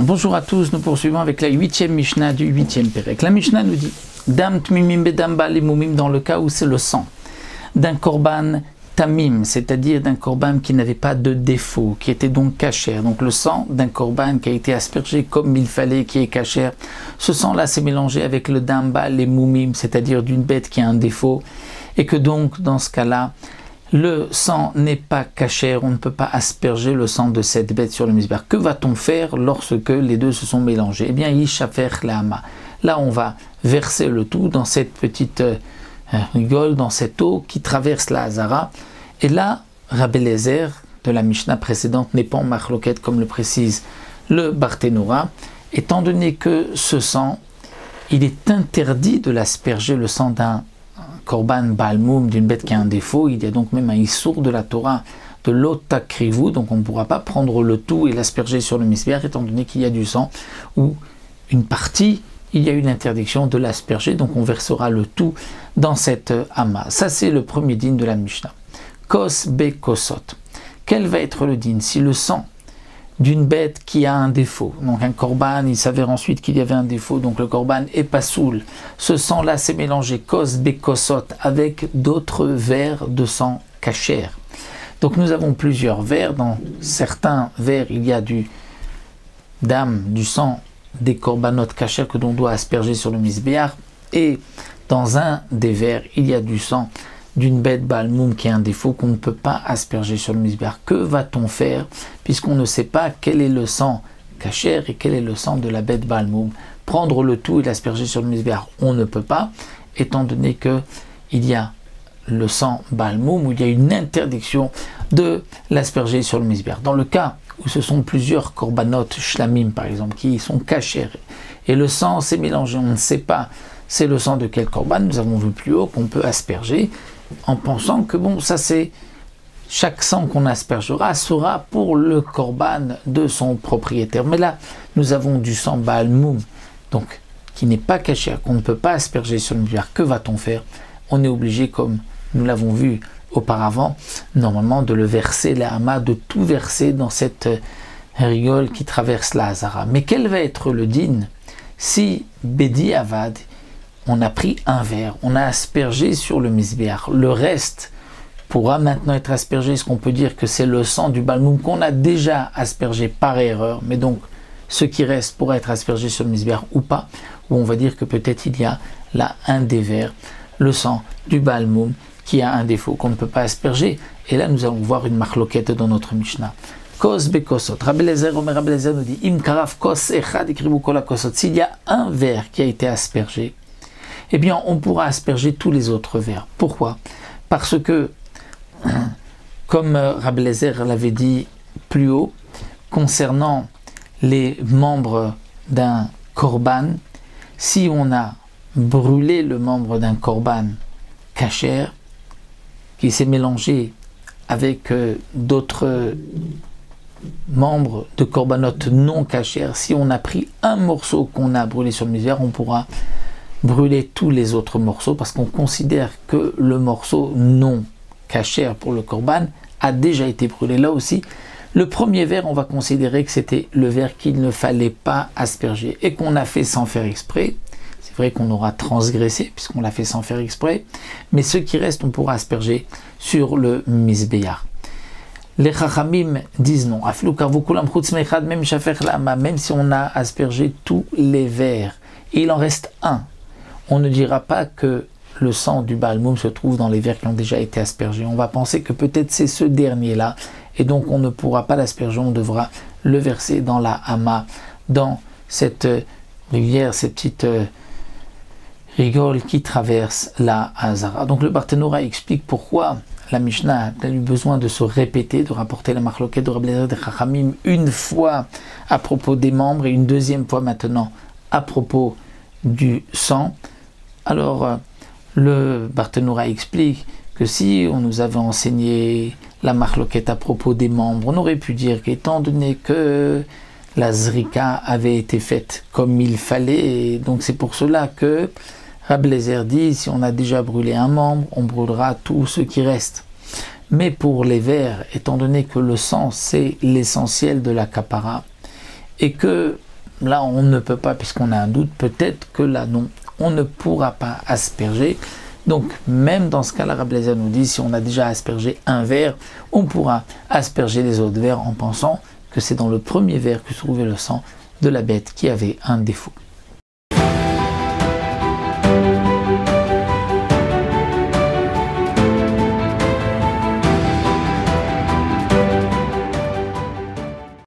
Bonjour à tous, nous poursuivons avec la 8e Mishnah du 8e Pérec. La Mishnah nous dit Dam tmimim bedam ba'al mumim, dans le cas où c'est le sang d'un korban tamim, c'est-à-dire d'un korban qui n'avait pas de défaut, qui était donc cachère. Donc le sang d'un korban qui a été aspergé comme il fallait, qui est cachère. Ce sang-là s'est mélangé avec le dam ba'al mumim, c'est-à-dire d'une bête qui a un défaut, et que donc dans ce cas-là, le sang n'est pas cachère, on ne peut pas asperger le sang de cette bête sur le misbéach. Que va-t-on faire lorsque les deux se sont mélangés? Eh bien, yishafer la'ama. Là, on va verser le tout dans cette petite rigole, dans cette eau qui traverse la Hazara. Et là, Rabbi Eliezer de la Mishnah précédente n'est pas en machloket, comme le précise le Barthénoura, étant donné que ce sang, il est interdit de l'asperger, le sang d'un korban balmoum, d'une bête qui a un défaut. Il y a donc même un issour de la Torah de l'otakrivu, donc on ne pourra pas prendre le tout et l'asperger sur le misbéach, étant donné qu'il y a du sang ou une partie, il y a une interdiction de l'asperger, donc on versera le tout dans cette ama. Ça c'est le premier din de la Mishnah. Kos be kosot. Quel va être le din si le sang d'une bête qui a un défaut, donc un korban, il s'avère ensuite qu'il y avait un défaut, donc le korban est pas soul, ce sang-là s'est mélangé kos bekosot avec d'autres verres de sang cachère. Donc nous avons plusieurs verres, dans certains verres il y a du dam, du sang des korbanot cachères que l'on doit asperger sur le misbéach, et dans un des verres il y a du sang d'une bête balmoum qui a un défaut qu'on ne peut pas asperger sur le misbéach. Que va-t-on faire puisqu'on ne sait pas quel est le sang cachère et quel est le sang de la bête balmoum? Prendre le tout et l'asperger sur le misbéach, on ne peut pas, étant donné que il y a le sang balmoum où il y a une interdiction de l'asperger sur le misbéach. Dans le cas où ce sont plusieurs korbanot shlamim par exemple qui sont cachères et le sang s'est mélangé, on ne sait pas c'est le sang de quel korban, nous avons vu plus haut qu'on peut asperger en pensant que bon, ça c'est chaque sang qu'on aspergera sera pour le korban de son propriétaire. Mais là, nous avons du sang balmoum, donc qui n'est pas caché, qu'on ne peut pas asperger sur le misbéach. Que va-t-on faire? On est obligé, comme nous l'avons vu auparavant, normalement de le verser, la hama, de tout verser dans cette rigole qui traverse la Hazara. Mais quel va être le din si Bedi Avad, on a pris un verre, on a aspergé sur le misbéach, le reste pourra maintenant être aspergé? Est-ce qu'on peut dire que c'est le sang du balmoum qu'on a déjà aspergé par erreur, mais donc ce qui reste pourra être aspergé sur le misbéach ou pas? Ou on va dire que peut-être il y a là un des verres, le sang du balmoum, qui a un défaut qu'on ne peut pas asperger. Et là nous allons voir une machloquette dans notre Mishnah. Kos bekosot. Rabbi Eliezer nous dit Im karaf kos echad ikribu kol hakosot. S'il y a un verre qui a été aspergé, eh bien, on pourra asperger tous les autres verres. Pourquoi? Parce que, comme Rabbi Eliezer l'avait dit plus haut, concernant les membres d'un korban, si on a brûlé le membre d'un korban cachère, qui s'est mélangé avec d'autres membres de korbanot non cachères, si on a pris un morceau qu'on a brûlé sur le misbéach, on pourra brûler tous les autres morceaux parce qu'on considère que le morceau non cachère pour le korban a déjà été brûlé. Là aussi, le premier verre, on va considérer que c'était le verre qu'il ne fallait pas asperger et qu'on a fait sans faire exprès. C'est vrai qu'on aura transgressé puisqu'on l'a fait sans faire exprès, mais ce qui reste, on pourra asperger sur le misbéach. Les chachamim disent non. Même si on a aspergé tous les verres, et il en reste un, on ne dira pas que le sang du balmoum se trouve dans les verres qui ont déjà été aspergés. On va penser que peut-être c'est ce dernier-là, et donc on ne pourra pas l'asperger, on devra le verser dans la hama, dans cette rivière, ces petites rigoles qui traversent la Hazara. Donc le Barthénoura explique pourquoi la Mishnah a eu besoin de se répéter, de rapporter la marloquette de Rabbi Eliezer de Chachamim une fois à propos des membres et une deuxième fois maintenant à propos du sang. Alors le Barthénoura explique que si on nous avait enseigné la marloquette à propos des membres, on aurait pu dire qu'étant donné que la zrika avait été faite comme il fallait, et donc c'est pour cela que Rabbi Eliezer dit si on a déjà brûlé un membre, on brûlera tout ce qui reste. Mais pour les vers, étant donné que le sang c'est l'essentiel de la kapara, et que là on ne peut pas, puisqu'on a un doute, peut-être que là non, on ne pourra pas asperger. Donc même dans ce cas, l'Arabe Blazer nous dit, si on a déjà aspergé un verre, on pourra asperger les autres verres en pensant que c'est dans le premier verre que se trouvait le sang de la bête qui avait un défaut.